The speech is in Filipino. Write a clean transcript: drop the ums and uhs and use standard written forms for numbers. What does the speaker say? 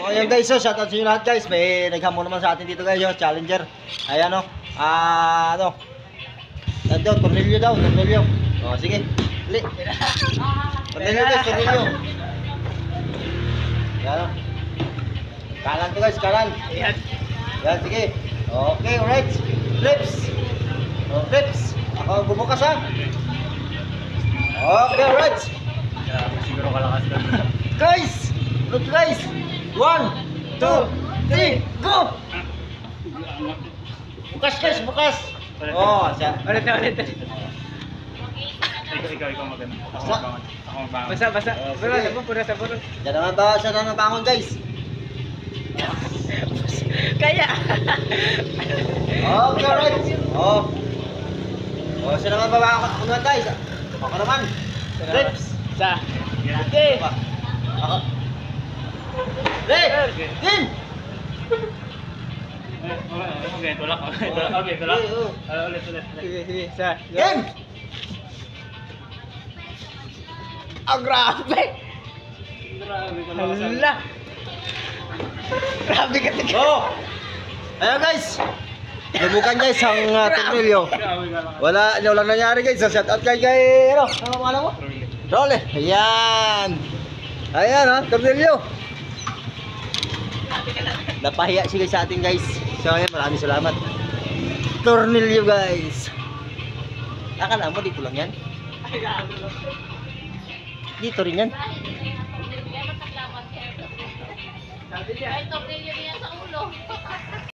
So ayan guys, so shoutout sa inyo lahat guys. May naghamon naman sa atin dito guys, yung challenger. Ayan o. Ano? Nandun, tornilyo daw, tornilyo. O sige. Li. Tornilyo guys, tornilyo. Ayan o. Kanan to guys, kanan. Ayan, sige. Okay, alright. Flips. O, flips. Ako bumukas ha. Okay, alright. Siguro kalakas ka. Guys! Look guys! 1, 2, 3, go! Bukas guys, bukas! Oh, siya. Ulit. Ikaw maganda. Ako mabangon. Basa. Pura sa puro. Siya naman ba? Siya naman bangon guys. Kaya! Okay, alright. Oh. Oh, siya naman babangon guys. Ako naman. Flips. Sa. Okay. Ako. Hey! Din! Okay, tulak. Ulit. Sige. Sa. Game! Grabe! Hala! Grabe ka tigil. Oh! Ayan guys! Nabukan guys ang tornilyo. Wala nangyari guys. So shout out kay ano? Ano pangalan mo? Role. Ayan. Ayan ha, tornilyo. Napahiya siya guys sa atin guys. So ayan, maraming salamat. Tornilyo guys. Akala mo dito lang yan? Dito rin yan. Ay, tornilyo niya sa ulo.